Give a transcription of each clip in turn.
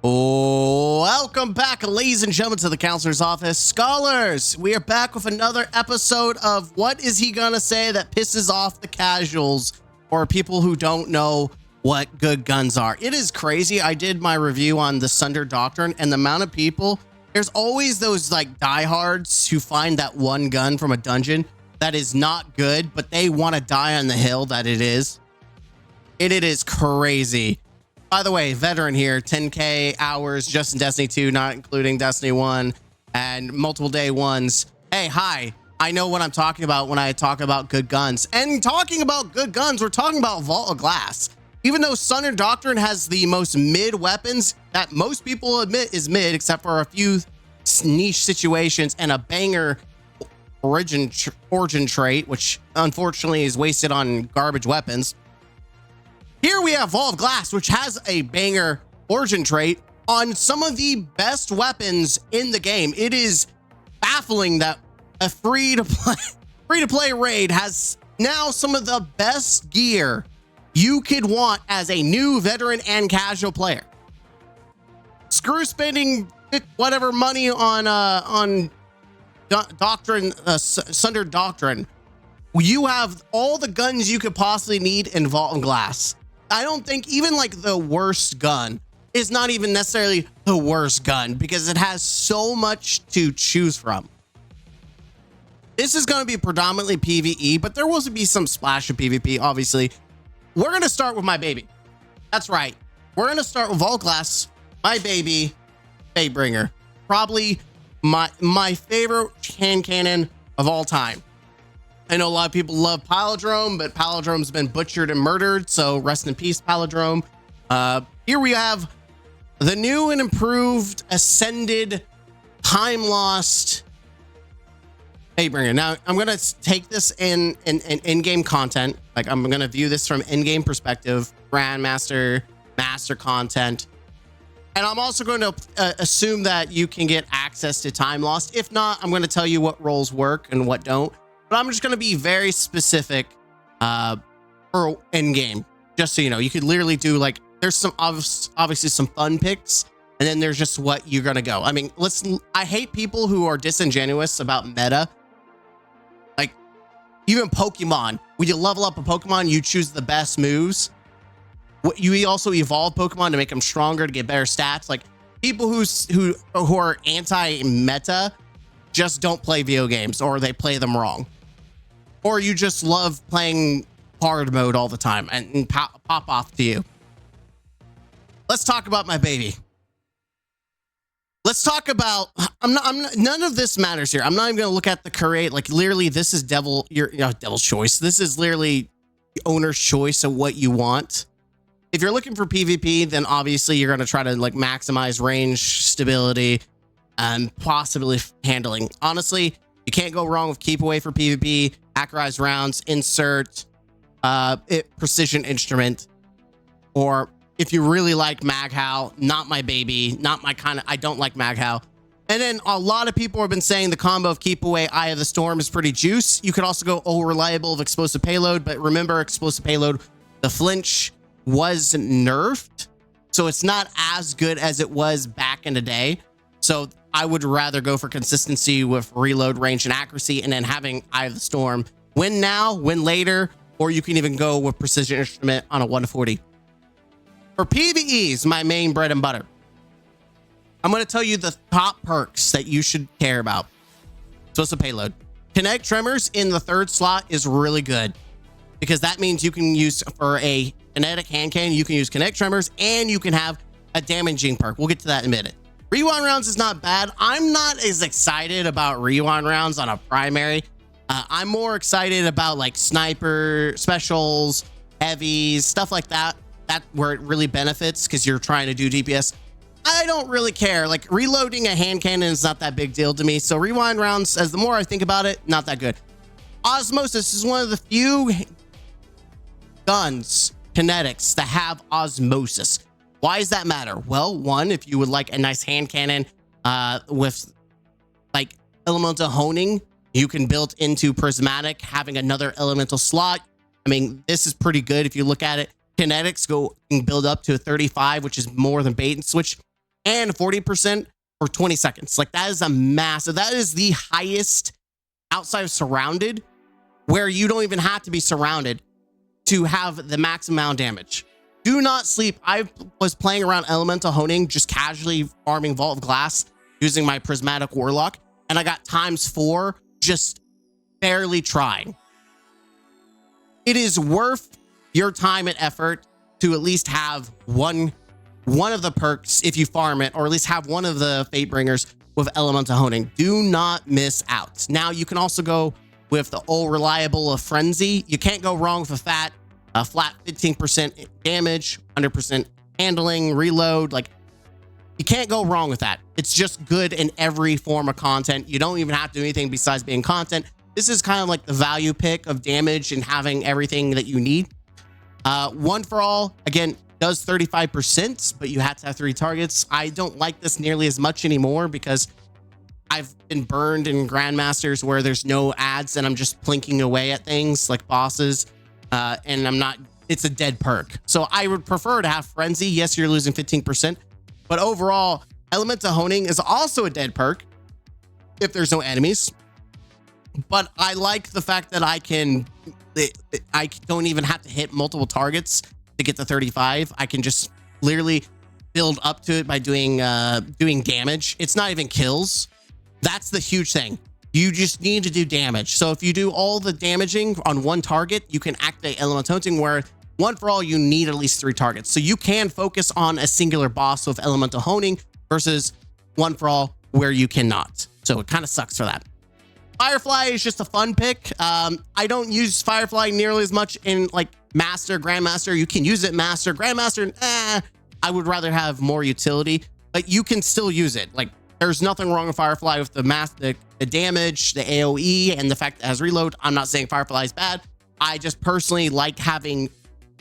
Welcome back, ladies and gentlemen, to the counselor's office. Scholars, we are back with another episode of What Is He Gonna Say That Pisses Off the Casuals, or people who don't know what good guns are. It is crazy. I did my review on the Sunder Doctrine, and the amount of people, there's always those like diehards who find that one gun from a dungeon that is not good, but they want to die on the hill that it is. It is crazy. By the way, veteran here, 10K hours just in Destiny 2, not including Destiny 1 and multiple day ones. Hey, hi. I know what I'm talking about when I talk about good guns. And talking about good guns, we're talking about Vault of Glass. Even though Sunder Doctrine has the most mid weapons that most people admit is mid, except for a few niche situations and a banger origin trait, which unfortunately is wasted on garbage weapons. Here we have Vault of Glass, which has a banger origin trait on some of the best weapons in the game. It is baffling that a free-to-play raid has now some of the best gear you could want as a new veteran and casual player. Screw spending whatever money on Doctrine, Sunder Doctrine. You have all the guns you could possibly need in Vault of Glass. I don't think even like the worst gun is not even necessarily the worst gun because it has so much to choose from. This is going to be predominantly PvE, but there will be some splash of PvP, obviously. We're going to start with my baby. That's right. We're going to start with Vault of Glass, my baby, Fatebringer. Probably my favorite hand cannon of all time. I know a lot of people love Palindrome, but Palindrome's been butchered and murdered, so rest in peace, Palindrome. Here we have the new and improved, ascended, time-lost Fatebringer. Now, I'm going to take this in in-game content. Like, I'm going to view this from in-game perspective, Grandmaster, Master content. And I'm also going to assume that you can get access to Time Lost. If not, I'm going to tell you what roles work and what don't. But I'm just going to be very specific for in-game, just so you know. You could literally do like, there's some obviously some fun picks, and then there's just what you're going to go. I mean, I hate people who are disingenuous about meta. Like, even Pokemon, when you level up a Pokemon, you choose the best moves. You also evolve Pokemon to make them stronger, to get better stats. Like, people who are anti-meta just don't play video games, or they play them wrong. Or you just love playing hard mode all the time and pop off to you. Let's talk about my baby. Let's talk about, none of this matters here. I'm not even going to look at the create. Like, literally, this is devil's choice. This is literally the owner's choice of what you want. If you're looking for PvP, then obviously you're going to try to like maximize range, stability, and possibly handling. Honestly, you can't go wrong with keep away for PvP, accurized rounds, insert, precision instrument, or if you really like Maghow, not my baby, not my kind of, I don't like Maghow. And then a lot of people have been saying the combo of keep away, Eye of the Storm is pretty juice. You could also go reliable of explosive payload, but remember explosive payload, the flinch was nerfed, so it's not as good as it was back in the day. So I would rather go for consistency with reload, range, and accuracy, and then having Eye of the Storm. Win now, win later, or you can even go with Precision Instrument on a 140. For PvEs, my main bread and butter, I'm going to tell you the top perks that you should care about. Explosive payload. Kinetic Tremors in the third slot is really good, because that means you can use, for a kinetic hand cannon, you can use Kinetic Tremors, and you can have a damaging perk. We'll get to that in a minute. Rewind rounds is not bad. I'm not as excited about rewind rounds on a primary. I'm more excited about like sniper specials, heavies, stuff like that. That's where it really benefits, because you're trying to do DPS. I don't really care. Like, reloading a hand cannon is not that big deal to me. So rewind rounds, as the more I think about it, not that good. Osmosis is one of the few guns, kinetics, that have osmosis. Why does that matter? Well, one, if you would like a nice hand cannon with like elemental honing, you can build into prismatic, having another elemental slot. I mean, this is pretty good if you look at it. Kinetics can build up to a 35, which is more than bait and switch. and 40% for 20 seconds. Like, that is a massive, that is the highest outside of surrounded, where you don't even have to be surrounded to have the max amount of damage. Do not sleep. I was playing around Elemental Honing, just casually farming Vault of Glass using my Prismatic Warlock, and I got ×4 just barely trying. It is worth your time and effort to at least have one of the perks if you farm it, or at least have one of the Fatebringers with Elemental Honing. Do not miss out. Now, you can also go with the old reliable of Frenzy. You can't go wrong with a flat 15% damage, 100% handling, reload. Like, you can't go wrong with that. It's just good in every form of content. You don't even have to do anything besides being content. This is kind of like the value pick of damage and having everything that you need. One for all, again, does 35%, but you have to have 3 targets. I don't like this nearly as much anymore because I've been burned in Grandmasters where there's no ads and I'm just plinking away at things like bosses. And I'm not, it's a dead perk. So I would prefer to have Frenzy. Yes, you're losing 15%, but overall, Elemental Honing is also a dead perk if there's no enemies. But I like the fact that I don't even have to hit multiple targets to get to 35. I can just literally build up to it by doing damage. It's not even kills. That's the huge thing. You just need to do damage. So if you do all the damaging on one target, you can activate Elemental Honing, where one for all, you need at least 3 targets. So you can focus on a singular boss with Elemental Honing versus one for all where you cannot. So it kind of sucks for that. Firefly is just a fun pick. I don't use Firefly nearly as much in like Master, Grandmaster. You can use it Master, Grandmaster. I would rather have more utility, but you can still use it. Like, there's nothing wrong with Firefly with the damage, the AoE, and the fact that it has reload. I'm not saying Firefly is bad. I just personally like having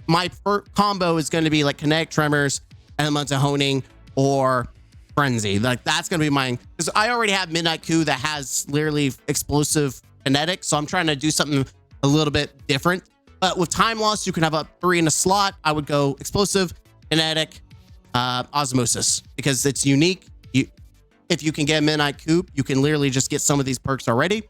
my combo is going to be like Kinetic Tremors, Elemental Honing, or Frenzy. Like, that's going to be mine, because I already have Midnight Coup that has literally explosive kinetic. So I'm trying to do something a little bit different. But with time loss, you can have up 3 in a slot. I would go explosive, kinetic, osmosis, because it's unique. If you can get a Midnight Coup, you can literally just get some of these perks already.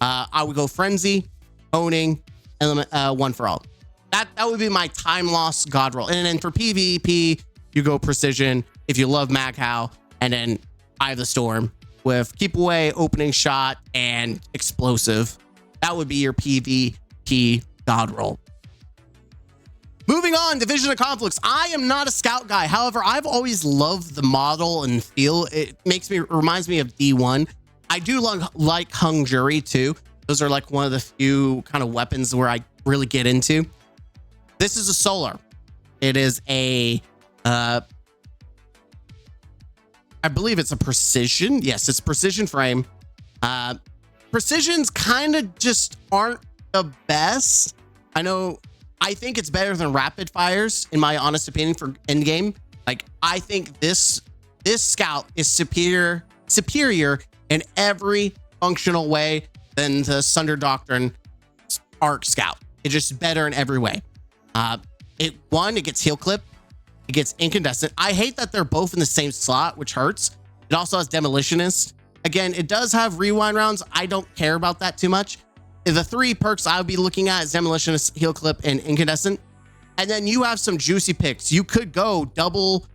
I would go Frenzy, Honing, element, one for all. That would be my time loss god roll. And then for PvP, you go Precision if you love Maghow, and then Eye of the Storm with Keep Away, Opening Shot, and Explosive. That would be your PvP god roll. Moving on, Division of Conflicts. I am not a scout guy. However, I've always loved the model and feel. It reminds me of D1. I do like Hung Jury too. Those are like one of the few kind of weapons where I really get into. This is a solar. It is a, I believe it's a precision. Yes, it's precision frame. Precisions kind of just aren't the best. I think it's better than rapid fires, in my honest opinion, for endgame. Like, I think this scout is superior in every functional way than the Sunder Doctrine Arc Scout. It's just better in every way. It gets heal clip, it gets incandescent. I hate that they're both in the same slot, which hurts. It also has demolitionist. Again, it does have rewind rounds. I don't care about that too much. The 3 perks I would be looking at is demolitionist, heal clip, and incandescent. And then you have some juicy picks. You could go double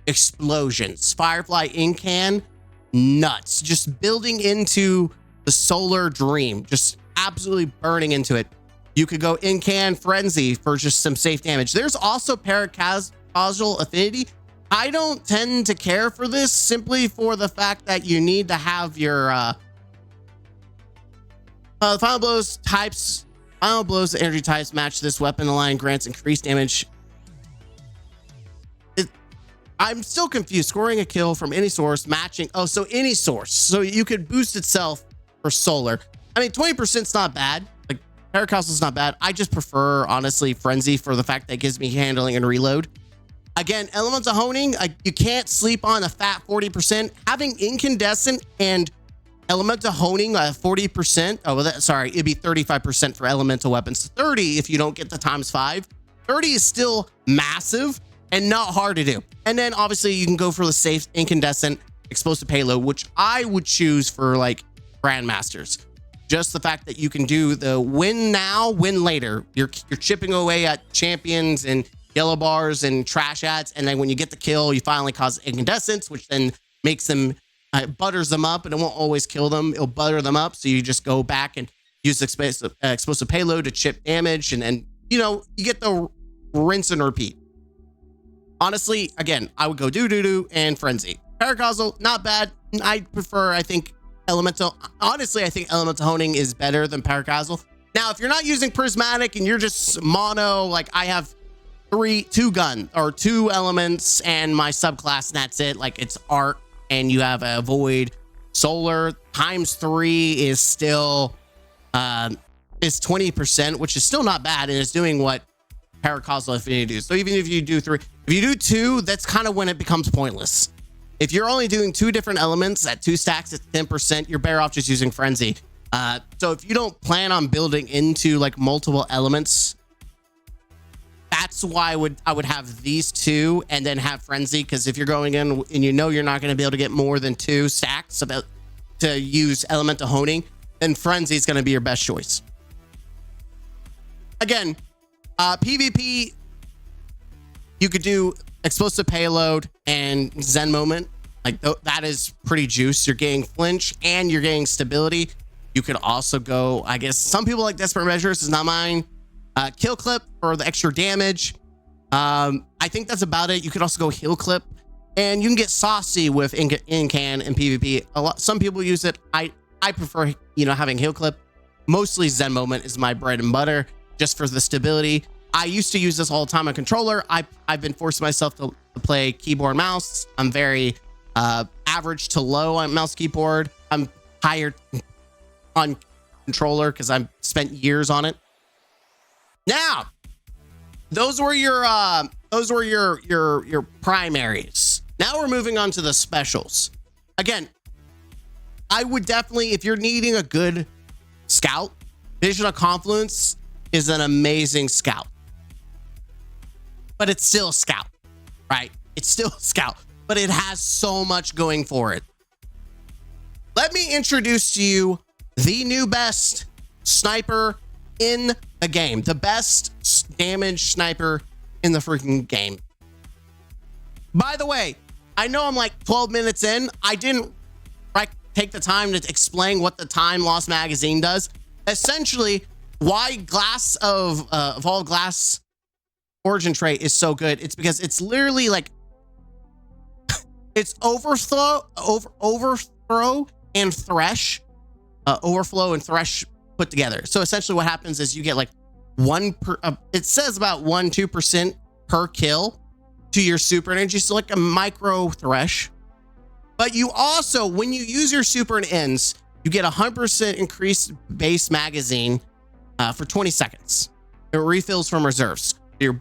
explosions, Firefly, Incan, nuts, just building into the solar dream, just absolutely burning into it. You could go Incan, Frenzy for just some safe damage. There's also Paracausal Affinity. I don't tend to care for this, simply for the fact that you need to have your Final Blows energy types match this weapon. The line grants increased damage. I'm still confused. Scoring a kill from any source, matching. Oh, so any source. So you could boost itself for solar. I mean, 20% is not bad. Like, Paracausal is not bad. I just prefer, honestly, Frenzy for the fact that it gives me handling and reload. Again, Elemental Honing, you can't sleep on a fat 40%. Having incandescent and Elemental Honing 40%. Oh, well, sorry, it'd be 35% for elemental weapons. 30 if you don't get the ×5. 30 is still massive, and not hard to do. And then obviously you can go for the safe incandescent explosive payload, which I would choose for like grandmasters. Just the fact that you can do the win now, win later. You're chipping away at champions and yellow bars and trash ads, and then when you get the kill, you finally cause incandescence, which then makes them butters them up, and it won't always kill them. It'll butter them up, so you just go back and use explosive payload to chip damage, and then you get the rinse and repeat. Honestly, again, I would go do and frenzy. Paracausal, not bad. I prefer, I think, elemental. Honestly, I think elemental honing is better than paracausal. Now, if you're not using prismatic and you're just mono, like I have two elements and my subclass, and that's it. Like it's arc, and you have a void. Solar ×3 is still is 20%, which is still not bad, and it's doing what paracausal affinity do. So even if you do 3, if you do 2, that's kind of when it becomes pointless. If you're only doing 2 different elements at 2 stacks at 10%, you're better off just using frenzy. So if you don't plan on building into like multiple elements, that's why I would have these 2 and then have frenzy, because if you're going in and you're not going to be able to get more than 2 stacks to use elemental honing, then frenzy is going to be your best choice. Again, PvP, you could do explosive payload and Zen moment. Like that is pretty juice. You're getting flinch and you're getting stability. You could also go, I guess some people like desperate measures, is not mine. Kill clip for the extra damage. I think that's about it. You could also go heal clip, and you can get saucy with incan and PvP. Some people use it. I prefer having heal clip. Mostly Zen moment is my bread and butter, just for the stability. I used to use this all the time on controller. I've been forcing myself to play keyboard and mouse. I'm very average to low on mouse keyboard. I'm higher on controller because I've spent years on it. Now, those were your primaries. Now we're moving on to the specials. Again, I would definitely, if you're needing a good scout, Vision of Confluence is an amazing scout. But it's still a scout, right? It's still a scout, but it has so much going for it. Let me introduce to you the new best sniper in the game. The best damage sniper in the freaking game. By the way, I know I'm like 12 minutes in. I didn't take the time to explain what the time loss magazine does. Essentially, why glass of all glass origin trait is so good. It's because it's literally like it's overflow and thresh, overflow and thresh put together. So essentially what happens is you get like it says about 1-2% per kill to your super energy. So like a micro thresh. But you also, when you use your super and ends, you get 100% increased base magazine for 20 seconds. It refills from reserves. You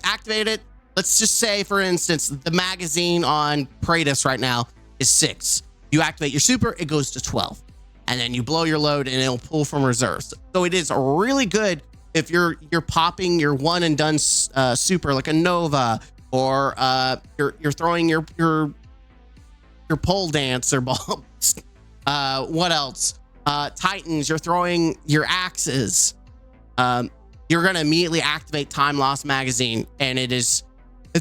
activate it. Let's just say, for instance, the magazine on Praedyth right now is 6. You activate your super, it goes to 12. And then you blow your load and it'll pull from reserves. So it is really good if you're popping your one and done super like a Nova, or you're throwing your pole dancer bombs. What else? Titans, you're throwing your axes. You're gonna immediately activate time loss magazine, and it's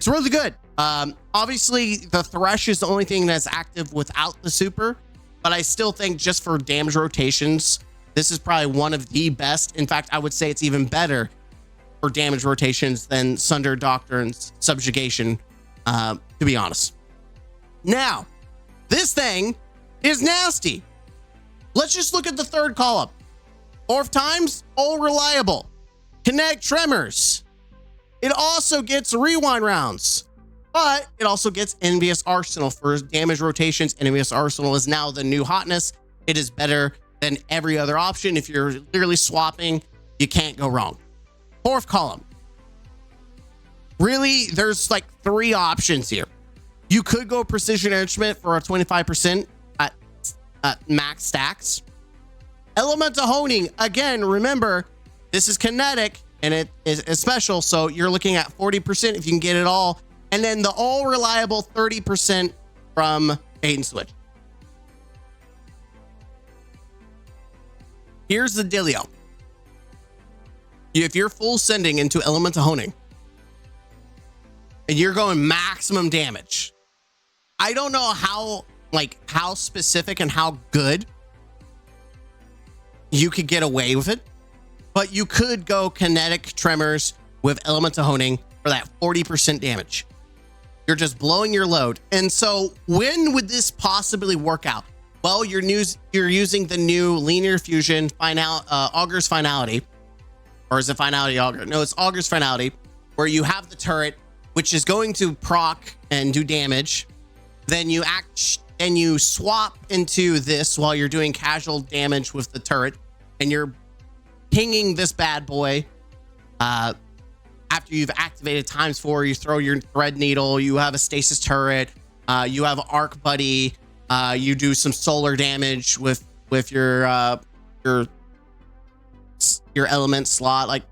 really good. Obviously the thresh is the only thing that's active without the super, but I still think just for damage rotations, this is probably one of the best. In fact, I would say it's even better for damage rotations than Sunder Doctrine's Subjugation, to be honest. Now, this thing is nasty. Let's just look at the third column. Orf times, all reliable. Kinetic tremors. It also gets rewind rounds, but it also gets Envious Arsenal for damage rotations. Envious Arsenal is now the new hotness. It is better than every other option. If you're literally swapping, you can't go wrong. Fourth column. Really, there's like 3 options here. You could go Precision Enrichment for a 25% at max stacks. Elemental Honing, again, remember, this is kinetic, and it is special. So you're looking at 40% if you can get it all. And then the all reliable 30% from Bait and Switch. Here's the dealio. If you're full sending into Elemental Honing and you're going maximum damage, I don't know how specific and how good you could get away with it, but you could go kinetic tremors with Elemental Honing for that 40% damage. You're just blowing your load. And so when would this possibly work out? Well, you're using the new Linear Fusion Augure's Finality. Or is it Finality Augur? No, it's Augure's Finality, where you have the turret, which is going to proc and do damage. Then you swap into this while you're doing casual damage with the turret, and you're pinging this bad boy. After you've activated ×4, you throw your Thread Needle, you have a stasis turret, you have Arc Buddy, you do some solar damage with your element slot. Like,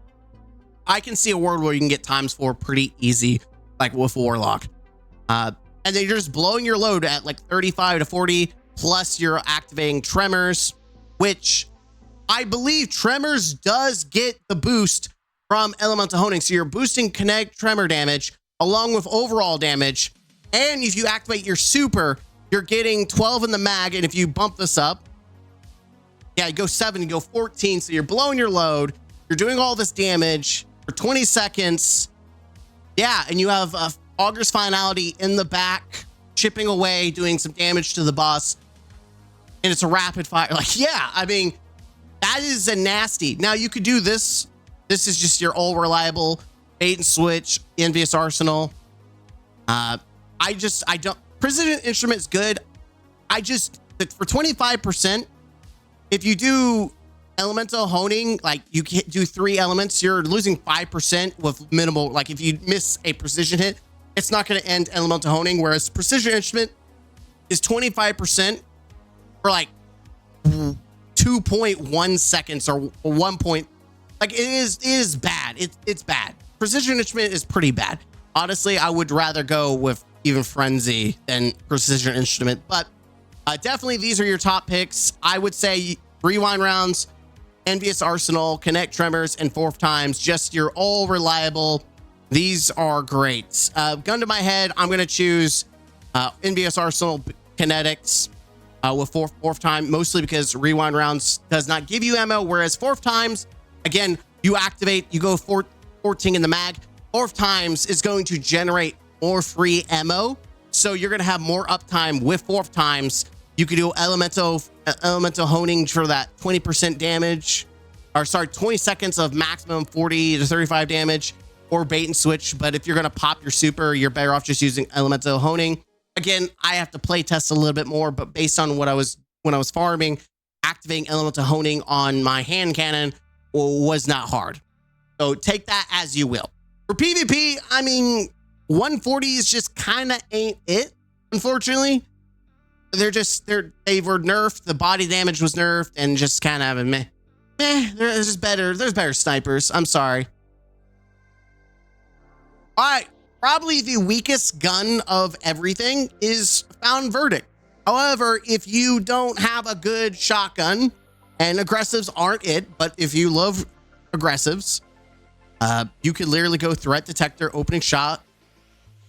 I can see a world where you can get ×4 pretty easy, like with Warlock. And then you're just blowing your load at like 35 to 40, plus you're activating Tremors, which I believe Tremors does get the boost from Elemental Honing. So you're boosting kinetic tremor damage along with overall damage. And if you activate your super, you're getting 12 in the mag. And if you bump this up, yeah, you go 7, you go 14. So you're blowing your load. You're doing all this damage for 20 seconds. Yeah, and you have Augure's Finality in the back, chipping away, doing some damage to the boss. And it's a rapid fire. Like, yeah, I mean, that is a nasty. Now you could do this. This is just your all reliable Bait and Switch, Envious Arsenal. I don't, Precision Instrument's good. For 25%, if you do Elemental Honing, like you can do 3 elements, you're losing 5% with minimal. Like if you miss a precision hit, it's not going to end Elemental Honing. Whereas Precision Instrument is 25% for like 2.1 seconds or 1 point. Like it is bad. It's bad. Precision Instrument is pretty bad. Honestly, I would rather go with even Frenzy than Precision Instrument, but definitely these are your top picks. I would say Rewind Rounds, Envious Arsenal, Connect Tremors, and Fourth Times, just your all reliable. These are great. Gun to my head, I'm going to choose Envious Arsenal Kinetics with fourth time, mostly because Rewind Rounds does not give you ammo, whereas Fourth Times, again, you activate, you go 14 in the mag. Fourth Times is going to generate more free ammo, so you're going to have more uptime with Fourth Times. You could do elemental honing for that 20% damage, or sorry, 20 seconds of maximum 40 to 35 damage, or Bait and Switch. But if you're going to pop your super, you're better off just using elemental honing. Again, I have to play test a little bit more, but based on when I was farming, activating elemental honing on my hand cannon was not hard. So take that as you will. For PvP, I mean, 140 is just kind of ain't it, unfortunately. They were nerfed, the body damage was nerfed, and just kind of a meh. There's better snipers. I'm sorry. All right, probably the weakest gun of everything is Found Verdict. However, if you don't have a good shotgun, and aggressives aren't it, but if you love aggressives, you could literally go Threat Detector, Opening Shot,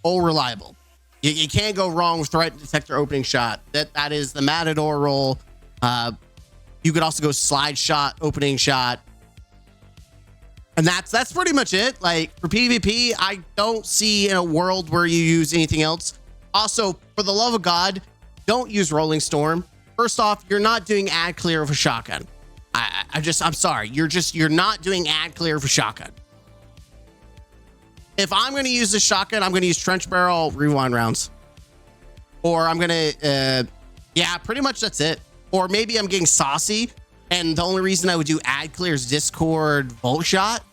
all reliable. You can't go wrong with Threat Detector, Opening Shot. That is the Matador roll. You could also go Slide Shot, Opening Shot. And that's pretty much it. Like for PvP, I don't see in a world where you use anything else. Also, for the love of God, don't use Rolling Storm. First off, you're not doing ad clear of a shotgun. I'm sorry. You're not doing ad clear of a shotgun. If I'm going to use the shotgun, I'm going to use Trench Barrel Rewind Rounds. Or I'm going to, yeah, pretty much that's it. Or maybe I'm getting saucy, and the only reason I would do ad clear is Discord Volt Shot.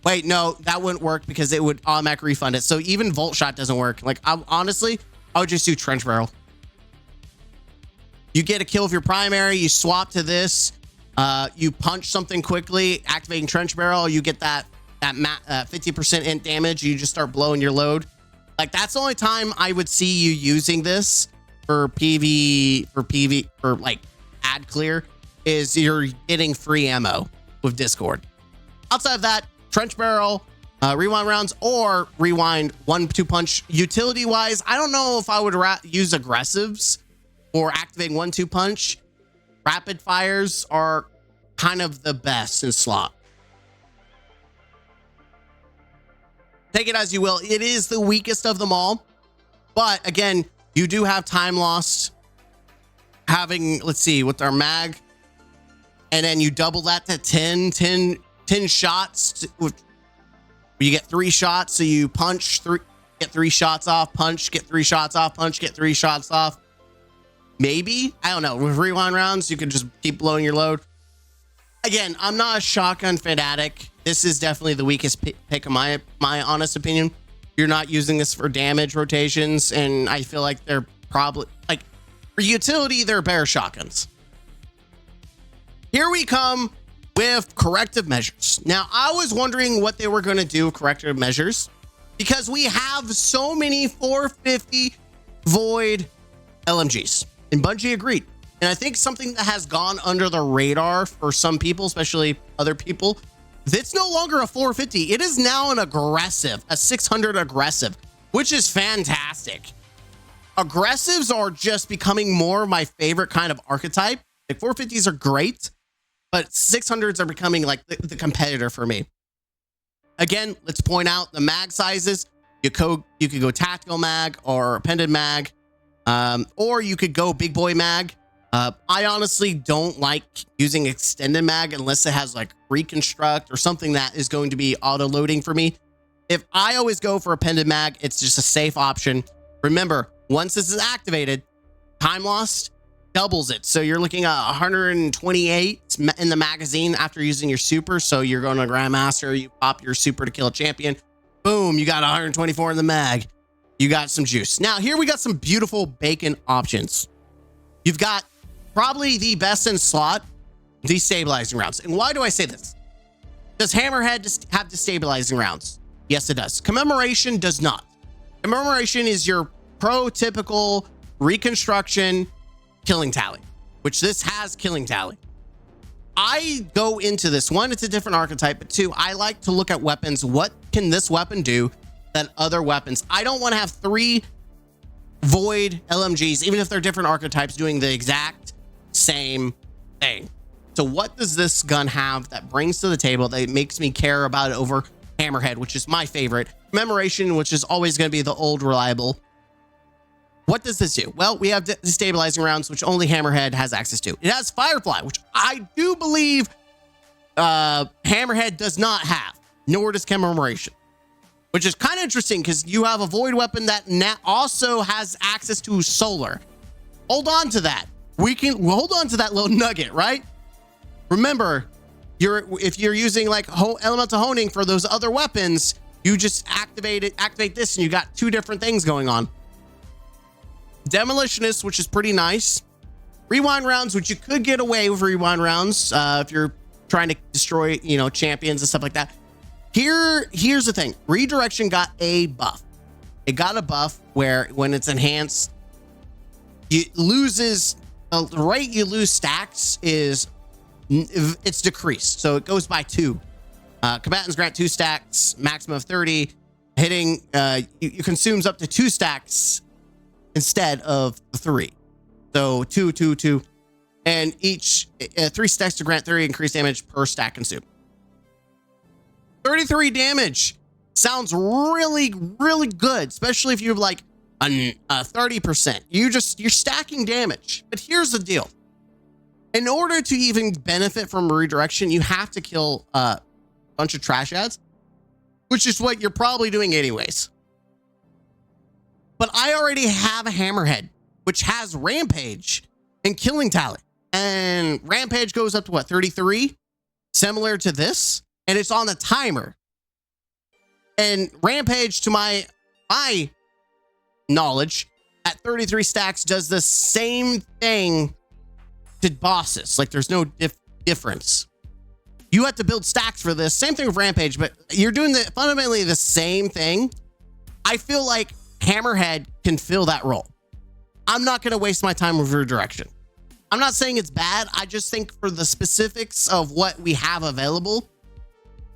Wait, no, that wouldn't work because it would automatically refund it. So even Volt Shot doesn't work. Like, honestly, I would just do Trench Barrel. You get a kill with your primary, you swap to this, You punch something quickly, activating Trench Barrel, you get that 50% int damage. You just start blowing your load. Like, that's the only time I would see you using this for for like ad clear, is you're getting free ammo with Discord. Outside of that, Trench Barrel, rewind rounds, or rewind 1-2 punch. Utility wise, I don't know if I would use aggressives or activating 1-2 punch. Rapid fires are kind of the best in slot. Take it as you will. It is the weakest of them all. But again, you do have time lost having, let's see, with our mag. And then you double that to 10 shots. You get 3 shots. So you punch, get 3 shots off, punch, get 3 shots off, punch, get 3 shots off. Maybe, I don't know. With rewind rounds, you can just keep blowing your load. Again, I'm not a shotgun fanatic. This is definitely the weakest pick in my honest opinion. You're not using this for damage rotations, and I feel like they're probably, like, for utility, they're better shotguns. Here we come with corrective measures. Now, I was wondering what they were going to do with corrective measures, because we have so many 450 void LMGs, and Bungie agreed. And I think something that has gone under the radar for some people, especially other people, it's no longer a 450. It is now an aggressive, a 600 aggressive, which is fantastic. Aggressives are just becoming more my favorite kind of archetype. Like, 450s are great, but 600s are becoming like the competitor for me. Again, let's point out the mag sizes. You could go tactical mag or appended mag, or you could go big boy mag. I honestly don't like using extended mag unless it has like reconstruct or something that is going to be auto loading for me. If I always go for appended mag, it's just a safe option. Remember, once this is activated, time lost doubles it. So you're looking at 128 in the magazine after using your super. So you're going to Grandmaster, you pop your super to kill a champion. Boom, you got 124 in the mag. You got some juice. Now here we got some beautiful bacon options. You've got probably the best in slot destabilizing rounds. And why do I say this? Does Hammerhead just have destabilizing rounds? Yes, it does. Commemoration does not. Commemoration is your prototypical reconstruction killing tally, which this has killing tally. I go into this, one, it's a different archetype, but two, I like to look at weapons. What can this weapon do that other weapons? I don't want to have 3 void LMGs, even if they're different archetypes, doing the exact same thing. So what does this gun have that brings to the table that makes me care about it over Hammerhead, which is my favorite? Commemoration, which is always going to be the old reliable. What does this do? Well, we have destabilizing rounds, which only Hammerhead has access to. It has Firefly, which I do believe Hammerhead does not have, nor does Commemoration, which is kind of interesting because you have a void weapon that also has access to solar. Hold on to that. We'll hold on to that little nugget, right? Remember, if you're using like elemental honing for those other weapons, you just activate this and you got 2 different things going on. Demolitionist, which is pretty nice. Rewind rounds, which you could get away with rewind rounds if you're trying to destroy, champions and stuff like that. Here's the thing. Redirection got a buff. It got a buff where when it's enhanced, it loses, the rate you lose stacks it's decreased. So it goes by 2. Combatants grant 2 stacks, maximum of 30. Hitting, you consumes up to 2 stacks instead of 3. So 2, 2, 2. And each 3 stacks to grant 30 increased damage per stack consumed. 33 damage sounds really, really good, especially if you have like a 30%. You're stacking damage. But here's the deal. In order to even benefit from redirection, you have to kill a bunch of trash ads, which is what you're probably doing anyways. But I already have a Hammerhead, which has Rampage and Killing Tally. And Rampage goes up to what, 33? Similar to this. And it's on the timer. And Rampage, to my knowledge, at 33 stacks does the same thing to bosses. Like there's no difference. You have to build stacks for this. Same thing with Rampage, but you're doing fundamentally the same thing. I feel like Hammerhead can fill that role. I'm not going to waste my time with redirection. I'm not saying it's bad. I just think for the specifics of what we have available,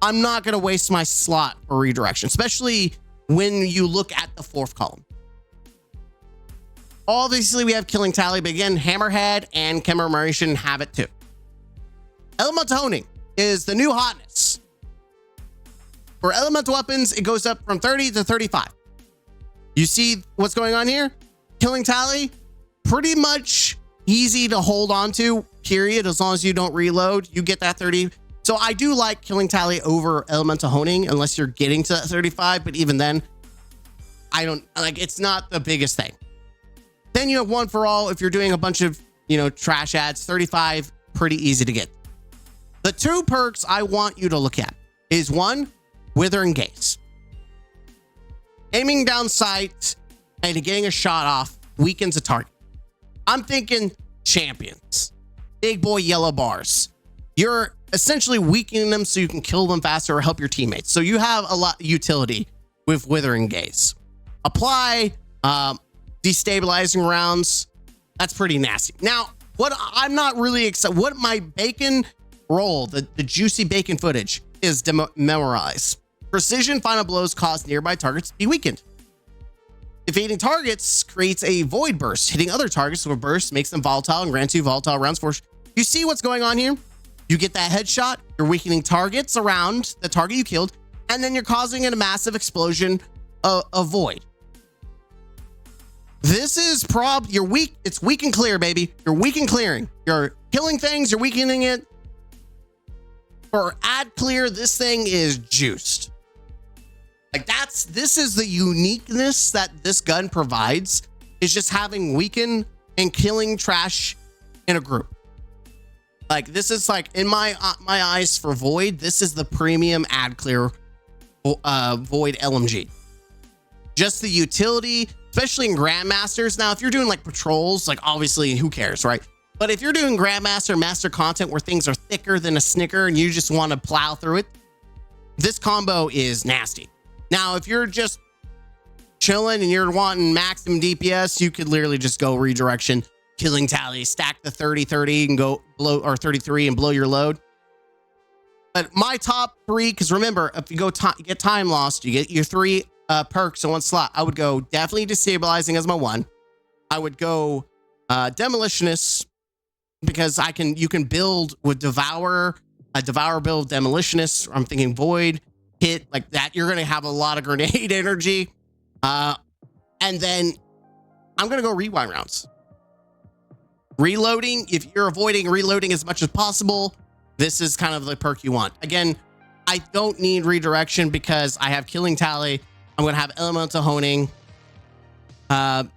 I'm not going to waste my slot for redirection, especially when you look at the fourth column. Obviously, we have Killing Tally, but again, Hammerhead and Commemoration have it too. Elemental Honing is the new hotness. For elemental weapons, it goes up from 30 to 35. You see what's going on here? Killing Tally, pretty much easy to hold on to, period. As long as you don't reload, you get that 30. So I do like Killing Tally over Elemental Honing, unless you're getting to that 35. But even then, I don't like, it's not the biggest thing. Then you have One for All. If you're doing a bunch of, trash ads, 35, pretty easy to get. The two perks I want you to look at is one, Withering Gaze. Aiming down sight and getting a shot off weakens a target. I'm thinking champions, big boy yellow bars. You're essentially weakening them so you can kill them faster or help your teammates. So you have a lot of utility with Withering Gaze. Apply destabilizing rounds. That's pretty nasty. Now, what I'm not really excited, what my bacon roll, the juicy bacon footage, is memorize. Precision final blows cause nearby targets to be weakened. Evading targets creates a void burst. Hitting other targets with a burst makes them volatile and grants you volatile rounds for. You see what's going on here? You get that headshot, you're weakening targets around the target you killed, and then you're causing a massive explosion of void. This is you're weak. It's weak and clear, baby. You're weak and clearing. You're killing things, you're weakening it. For ad clear, this thing is juiced. Like this is the uniqueness that this gun provides, is just having weaken and killing trash in a group. Like this is like, in my eyes, for Void, this is the premium ad clear Void LMG. Just the utility, especially in Grandmasters. Now, if you're doing like patrols, like obviously who cares, right? But if you're doing Grandmaster Master content where things are thicker than a Snicker and you just want to plow through it, this combo is nasty. Now, if you're just chilling and you're wanting maximum DPS, you could literally just go redirection, Killing Tally, stack the 30-30 and go blow, or 33 and blow your load. But my top three, because remember, if you go get time lost, you get your three perks in one slot. I would go definitely Destabilizing as my one. I would go Demolitionist, because you can build with Devour, a Devour build Demolitionist. I'm thinking Void hit like that. You're going to have a lot of grenade energy. And then I'm going to go Rewind rounds. Reloading, if you're avoiding reloading as much as possible, this is kind of the perk you want. Again, I don't need redirection because I have Killing Tally. I'm going to have Elemental Honing. And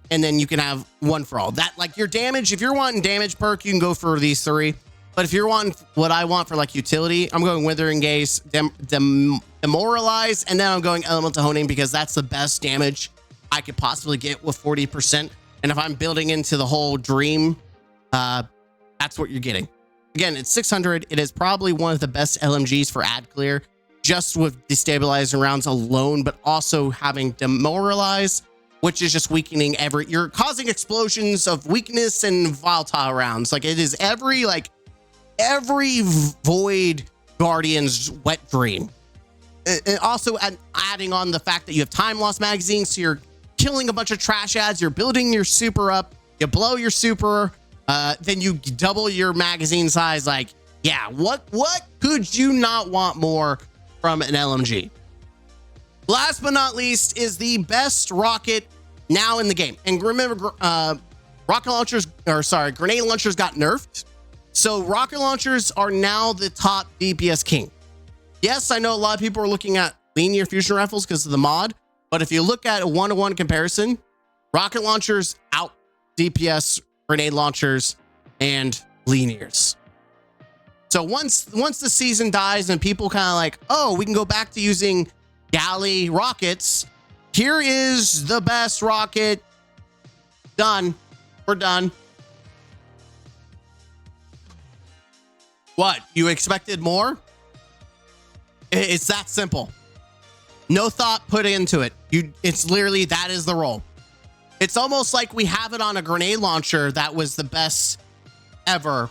then you can have One for All. That, like, your damage, if you're wanting damage perk, you can go for these three. But if you're wanting what I want for like utility, I'm going Withering Gaze, Demoralize, and then I'm going Elemental Honing because that's the best damage I could possibly get with 40%. And if I'm building into the whole dream, that's what you're getting. Again, it's 600. It is probably one of the best LMGs for ad clear, just with destabilizing rounds alone, but also having Demoralize, which is just weakening you're causing explosions of weakness and volatile rounds. Like it is every Void Guardian's wet dream. And also adding on the fact that you have time loss magazines, so you're killing a bunch of trash ads, you're building your super up, you blow your super, then you double your magazine size. Like, yeah, what could you not want more from an LMG? Last but not least is the best rocket now in the game. And remember, grenade launchers got nerfed. So rocket launchers are now the top DPS king. Yes, I know a lot of people are looking at linear fusion rifles because of the mod, but if you look at a one-to-one comparison, rocket launchers out DPS grenade launchers and linears. So once the season dies and people kind of like, oh, we can go back to using galley rockets, here is the best rocket. Done. We're done. What? You expected more? It's that simple. No thought put into it. It's literally, that is the role. It's almost like we have it on a grenade launcher that was the best ever.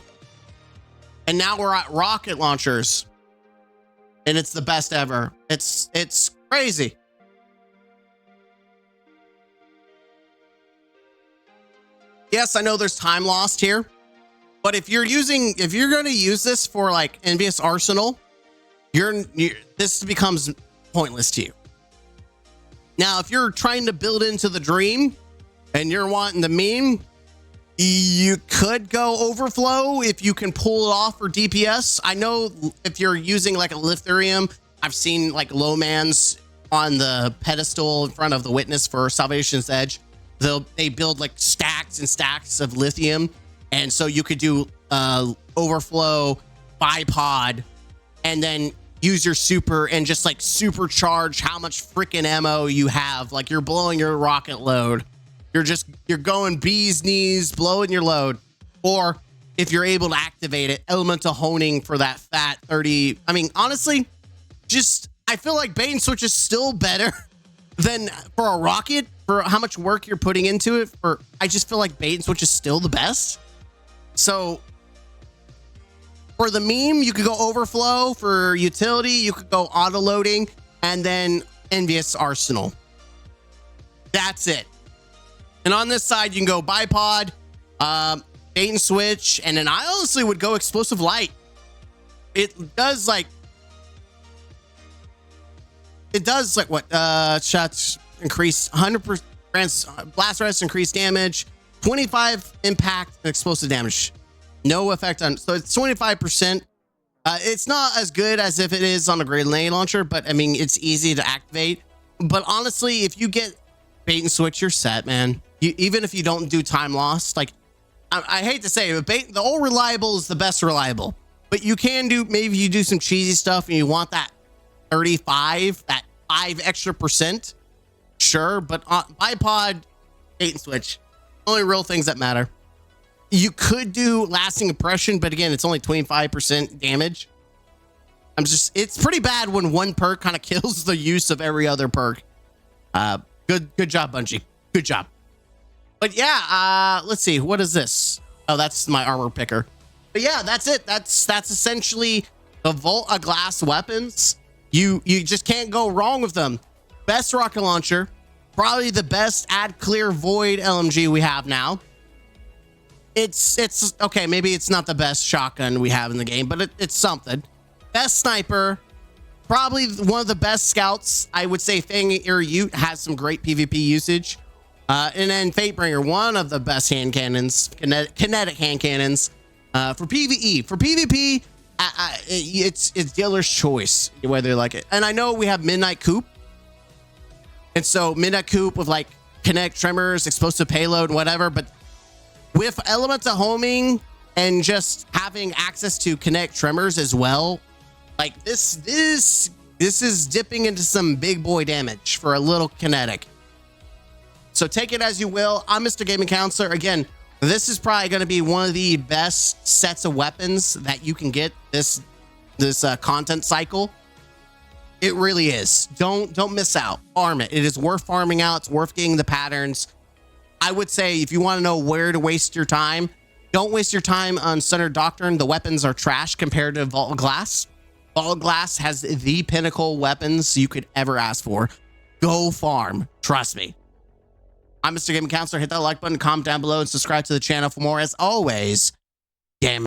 And now we're at rocket launchers. And it's the best ever. It's crazy. Yes, I know there's time lost here. But if you're going to use this for like Envious Arsenal, this becomes pointless to you. Now, if you're trying to build into the dream and you're wanting the meme, you could go overflow if you can pull it off for DPS. I know if you're using like a lithium, I've seen like low mans on the pedestal in front of the witness for Salvation's Edge. They build like stacks and stacks of lithium. And so you could do overflow, bipod, and then use your super and just like supercharge how much freaking ammo you have. Like you're blowing your rocket load. You're going bee's knees, blowing your load. Or if you're able to activate it, elemental honing for that fat 30. I mean, honestly, I feel like bait and switch is still better than for a rocket, for how much work you're putting into it. I just feel like bait and switch is still the best. So for the meme, you could go overflow. For utility, you could go auto loading, and then Envious Arsenal. That's it. And on this side, you can go bipod, bait and switch, and then I honestly would go explosive light. It does like what? Shots increase 100%, blast rest increased damage, 25 impact and explosive damage. No effect on, so it's 25%. It's not as good as if it is on a grenade launcher, but I mean, it's easy to activate. But honestly, if you get bait and switch, you're set, man. Even if you don't do time loss, like I hate to say it, but the old reliable is the best reliable. But you can do, maybe you do some cheesy stuff and you want that 35, that 5 extra percent. Sure, but bipod, bait and switch, only real things that matter. You could do lasting impression, but again, it's only 25% damage. It's pretty bad when one perk kind of kills the use of every other perk. Good job, Bungie. Good job. But yeah, let's see. What is this? Oh, that's my armor picker. But yeah, that's it. That's essentially the Vault of Glass weapons. You just can't go wrong with them. Best rocket launcher. Probably the best add clear void LMG we have now. It's okay. Maybe it's not the best shotgun we have in the game, but it's something. Best sniper. Probably one of the best scouts. I would say Fatebringer Ute has some great PvP usage. And then Fatebringer, one of the best hand cannons, kinetic hand cannons. For PvE, for PvP, it's dealer's choice whether they like it. And I know we have Midnight Coupe, and so Midnight Coupe with like kinetic tremors, explosive payload, and whatever. But with elemental homing and just having access to kinetic tremors as well, like this is dipping into some big boy damage for a little kinetic. So take it as you will. I'm Mr. Gaming Counselor. Again, this is probably going to be one of the best sets of weapons that you can get this content cycle. It really is. Don't miss out. Farm it. It is worth farming out. It's worth getting the patterns. I would say if you want to know where to waste your time, don't waste your time on Standard Doctrine. The weapons are trash compared to Vault of Glass. Vault of Glass has the pinnacle weapons you could ever ask for. Go farm. Trust me. I'm Mr. Gaming Counselor. Hit that like button, comment down below, and subscribe to the channel for more. As always, game